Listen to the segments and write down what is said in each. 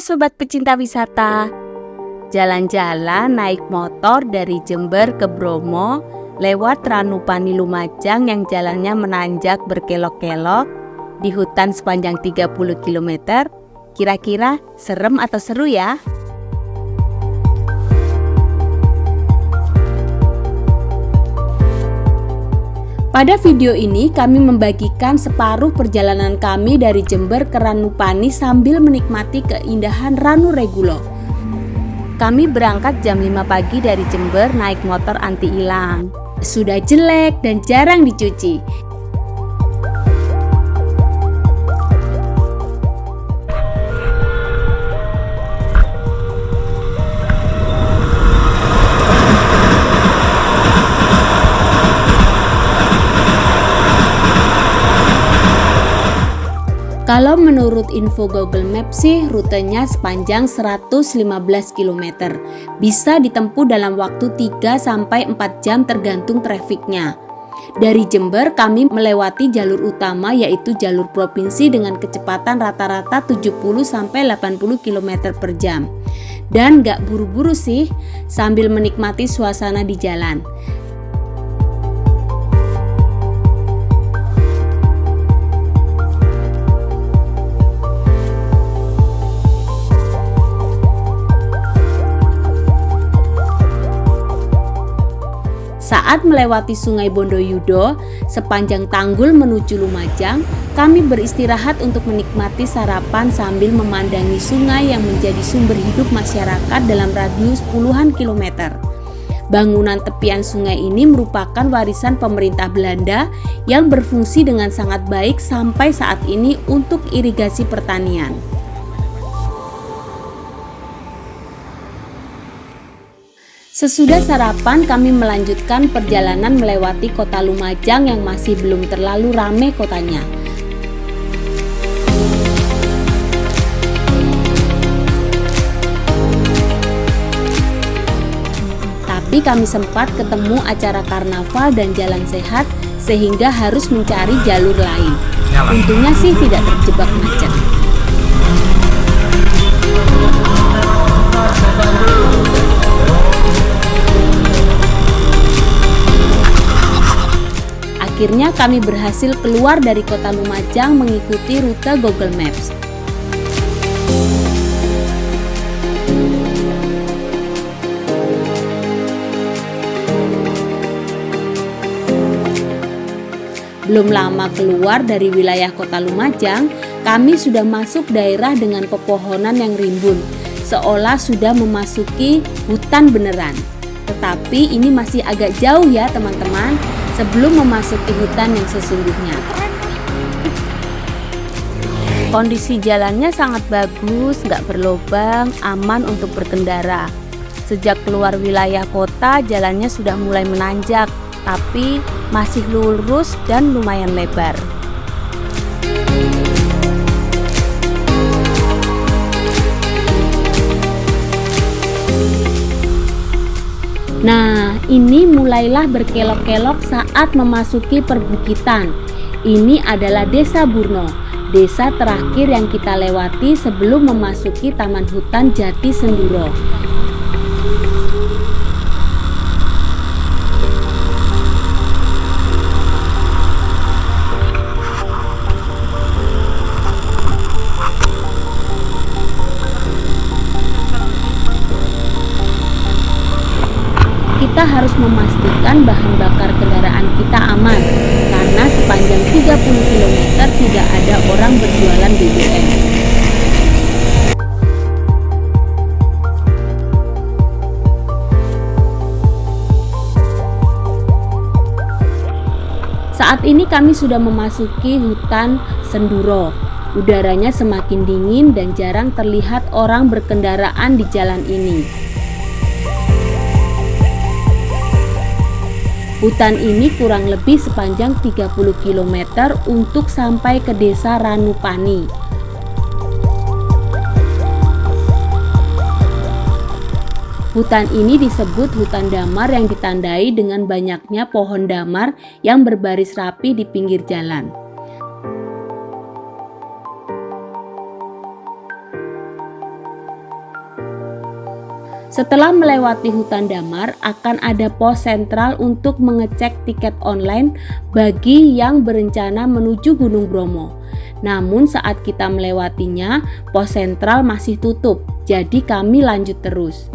sobat pecinta wisata. Jalan-jalan naik motor dari Jember ke Bromo lewat Ranupani Lumajang yang jalannya menanjak berkelok-kelok di hutan sepanjang 30 km. Kira-kira serem atau seru ya? Pada video ini kami membagikan separuh perjalanan kami dari Jember ke Ranupani sambil menikmati keindahan Ranu Regulo. Kami berangkat jam 5 pagi dari Jember naik motor anti hilang. Sudah jelek dan jarang dicuci. Kalau menurut info Google Maps sih rutenya sepanjang 115 km. Bisa ditempuh dalam waktu 3-4 jam tergantung trafiknya. Dari Jember kami melewati jalur utama yaitu jalur provinsi dengan kecepatan rata-rata 70-80 km per jam. Dan gak buru-buru sih sambil menikmati suasana di jalan. Saat melewati Sungai Bondoyudo, sepanjang Tanggul menuju Lumajang, kami beristirahat untuk menikmati sarapan sambil memandangi sungai yang menjadi sumber hidup masyarakat dalam radius puluhan kilometer. Bangunan tepian sungai ini merupakan warisan pemerintah Belanda yang berfungsi dengan sangat baik sampai saat ini untuk irigasi pertanian. Sesudah sarapan, kami melanjutkan perjalanan melewati kota Lumajang yang masih belum terlalu ramai kotanya. Tapi kami sempat ketemu acara karnaval dan jalan sehat sehingga harus mencari jalur lain. Untungnya sih tidak terjebak macet. Akhirnya kami berhasil keluar dari kota Lumajang mengikuti rute Google Maps. Belum lama keluar dari wilayah kota Lumajang, kami sudah masuk daerah dengan pepohonan yang rimbun, seolah sudah memasuki hutan beneran. Tetapi ini masih agak jauh ya teman-teman, sebelum memasuki hutan yang sesungguhnya. Kondisi jalannya sangat bagus, nggak berlobang, aman untuk berkendara. Sejak keluar wilayah kota, jalannya sudah mulai menanjak, tapi masih lurus dan lumayan lebar. Nah, ini mulailah berkelok-kelok saat memasuki perbukitan. Ini adalah Desa Burno, desa terakhir yang kita lewati sebelum memasuki Taman Hutan Jati Senduro. Kita harus memastikan bahan bakar kendaraan kita aman karena sepanjang 30 km tidak ada orang berjualan BBM. Saat ini kami sudah memasuki hutan Senduro. Udaranya semakin dingin dan jarang terlihat orang berkendaraan di jalan ini. Hutan ini kurang lebih sepanjang 30 km untuk sampai ke desa Ranupani. Hutan ini disebut hutan damar yang ditandai dengan banyaknya pohon damar yang berbaris rapi di pinggir jalan. Setelah melewati hutan Damar, akan ada pos sentral untuk mengecek tiket online bagi yang berencana menuju Gunung Bromo. Namun saat kita melewatinya, pos sentral masih tutup, jadi kami lanjut terus.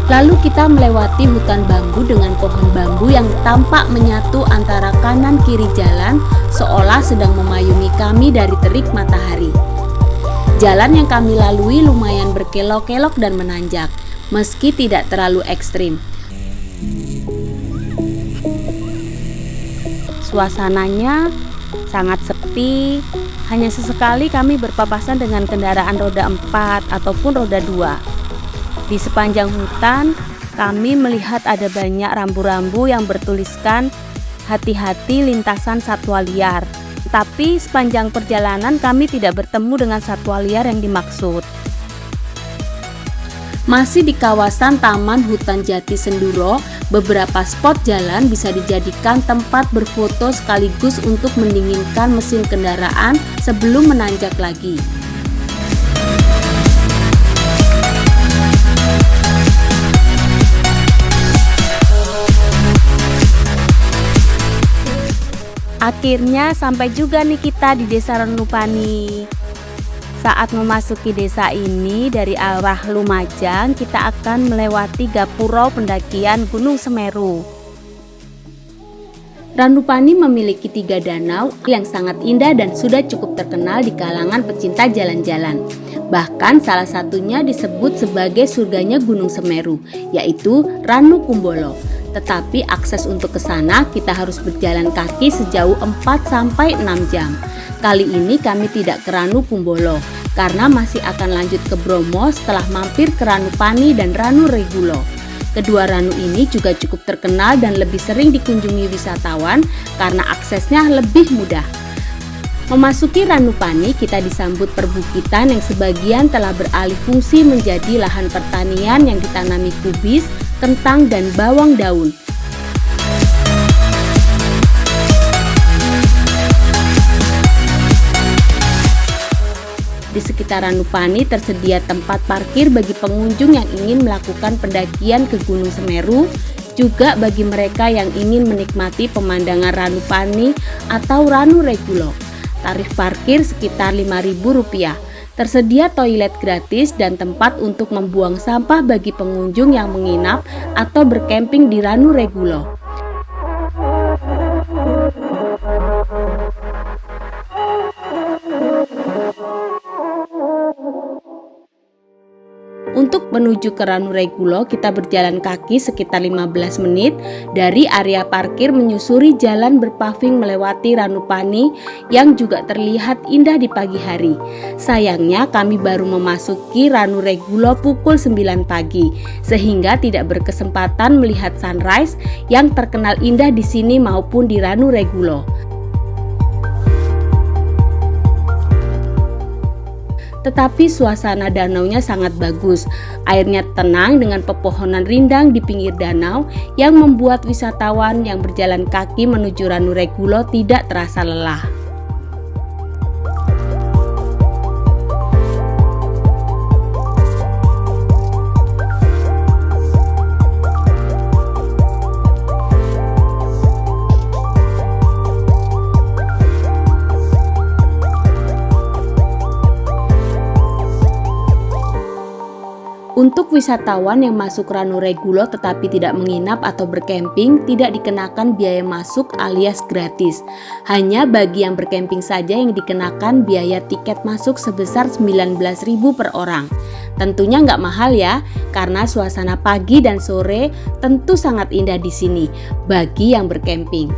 Lalu kita melewati hutan bambu dengan pohon bambu yang tampak menyatu antara kanan kiri jalan, seolah sedang memayungi kami dari terik matahari. Jalan yang kami lalui lumayan berkelok-kelok dan menanjak, meski tidak terlalu ekstrim. Suasananya sangat sepi, hanya sesekali kami berpapasan dengan kendaraan roda 4 ataupun roda 2. Di sepanjang hutan, kami melihat ada banyak rambu-rambu yang bertuliskan hati-hati lintasan satwa liar. Tapi sepanjang perjalanan kami tidak bertemu dengan satwa liar yang dimaksud. Masih di kawasan Taman Hutan Jati Senduro, beberapa spot jalan bisa dijadikan tempat berfoto sekaligus untuk mendinginkan mesin kendaraan sebelum menanjak lagi. Akhirnya sampai juga nih kita di Desa Ranupani. Saat memasuki desa ini dari arah Lumajang, kita akan melewati gapura pendakian Gunung Semeru. Ranupani memiliki 3 danau yang sangat indah dan sudah cukup terkenal di kalangan pecinta jalan-jalan. Bahkan salah satunya disebut sebagai surganya Gunung Semeru, yaitu Ranu Kumbolo. Tetapi akses untuk ke sana kita harus berjalan kaki sejauh 4-6 jam. Kali ini kami tidak ke Ranu Kumbolo karena masih akan lanjut ke Bromo setelah mampir ke Ranupani dan Ranu Regulo. Kedua ranu ini juga cukup terkenal dan lebih sering dikunjungi wisatawan karena aksesnya lebih mudah. Memasuki Ranupani, kita disambut perbukitan yang sebagian telah beralih fungsi menjadi lahan pertanian yang ditanami kubis, kentang, dan bawang daun. Di sekitar Ranupani tersedia tempat parkir bagi pengunjung yang ingin melakukan pendakian ke Gunung Semeru, juga bagi mereka yang ingin menikmati pemandangan Ranupani atau Ranu Regulo. Tarif parkir sekitar Rp5.000. Tersedia toilet gratis dan tempat untuk membuang sampah bagi pengunjung yang menginap atau berkemping di Ranu Regulo. Untuk menuju ke Ranu Regulo, kita berjalan kaki sekitar 15 menit dari area parkir menyusuri jalan berpaving melewati Ranupani yang juga terlihat indah di pagi hari. Sayangnya kami baru memasuki Ranu Regulo pukul 9 pagi, sehingga tidak berkesempatan melihat sunrise yang terkenal indah di sini maupun di Ranu Regulo. Tetapi suasana danaunya sangat bagus. Airnya tenang dengan pepohonan rindang di pinggir danau yang membuat wisatawan yang berjalan kaki menuju Ranu Regulo tidak terasa lelah. Untuk wisatawan yang masuk Ranu Regulo tetapi tidak menginap atau berkemping, tidak dikenakan biaya masuk alias gratis. Hanya bagi yang berkemping saja yang dikenakan biaya tiket masuk sebesar Rp19.000 per orang. Tentunya nggak mahal ya, karena suasana pagi dan sore tentu sangat indah di sini bagi yang berkemping.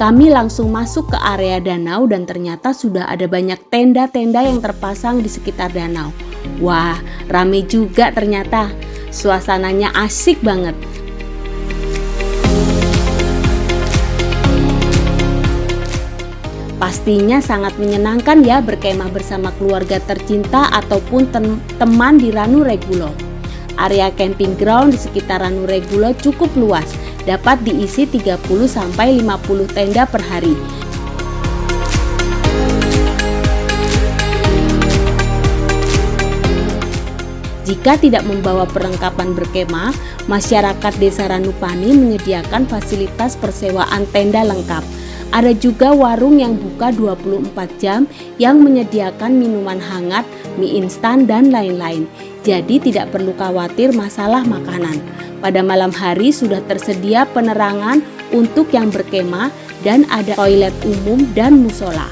Kami langsung masuk ke area danau dan ternyata sudah ada banyak tenda-tenda yang terpasang di sekitar danau. Wah, rame juga ternyata. Suasananya asik banget. Pastinya sangat menyenangkan ya berkemah bersama keluarga tercinta ataupun teman di Ranu Regulo. Area camping ground di sekitar Ranu Regulo cukup luas, dapat diisi 30-50 tenda per hari. Jika tidak membawa perlengkapan berkemah, masyarakat Desa Ranupani menyediakan fasilitas persewaan tenda lengkap. Ada juga warung yang buka 24 jam yang menyediakan minuman hangat, mie instan, dan lain-lain. Jadi tidak perlu khawatir masalah makanan. Pada malam hari sudah tersedia penerangan untuk yang berkemah dan ada toilet umum dan musola.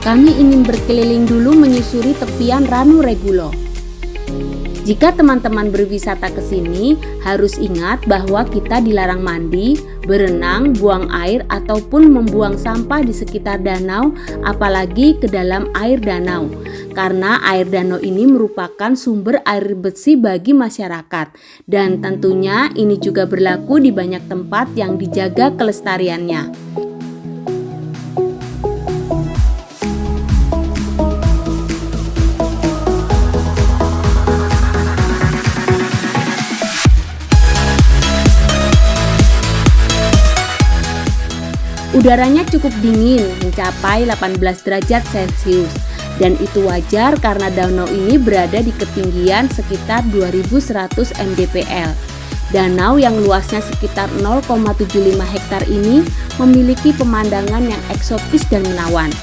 Kami ingin berkeliling dulu menyusuri tepian Ranu Regulo. Jika teman-teman berwisata ke sini, harus ingat bahwa kita dilarang mandi, berenang, buang air, ataupun membuang sampah di sekitar danau, apalagi ke dalam air danau. Karena air danau ini merupakan sumber air bersih bagi masyarakat. Dan tentunya ini juga berlaku di banyak tempat yang dijaga kelestariannya. Udaranya cukup dingin, mencapai 18 derajat Celcius, dan itu wajar karena danau ini berada di ketinggian sekitar 2100 mdpl. Danau yang luasnya sekitar 0,75 hektar ini memiliki pemandangan yang eksotis dan menawan.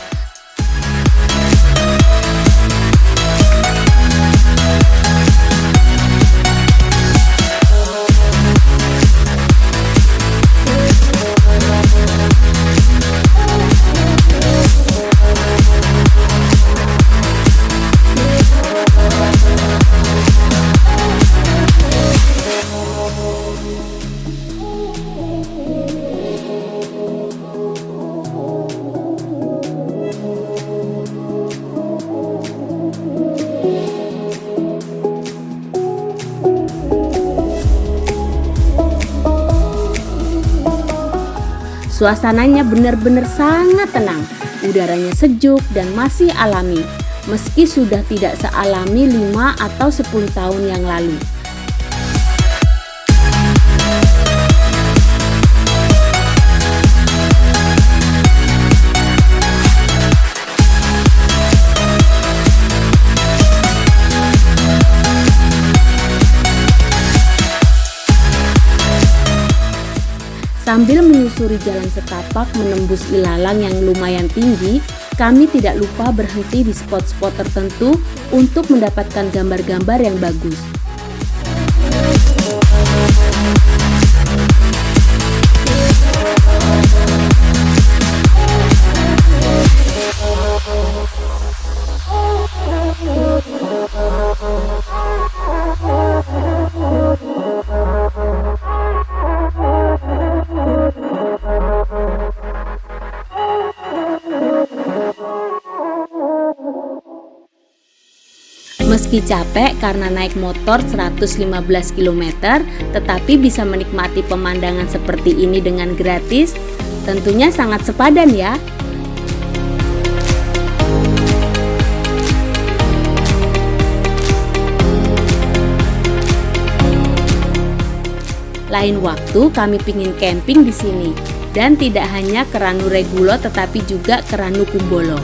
Suasananya benar-benar sangat tenang, udaranya sejuk dan masih alami, meski sudah tidak sealami 5 atau 10 tahun yang lalu. Sambil menyusuri jalan setapak menembus ilalang yang lumayan tinggi, kami tidak lupa berhenti di spot-spot tertentu untuk mendapatkan gambar-gambar yang bagus. Meski capek karena naik motor 115 km, tetapi bisa menikmati pemandangan seperti ini dengan gratis, tentunya sangat sepadan ya. Lain waktu kami pingin camping di sini, dan tidak hanya ke Ranu Regulo tetapi juga ke Ranu Kumbolo.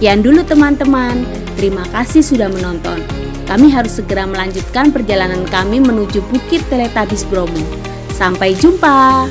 Sekian dulu teman-teman, terima kasih sudah menonton. Kami harus segera melanjutkan perjalanan kami menuju Bukit Teletabis Bromo. Sampai jumpa.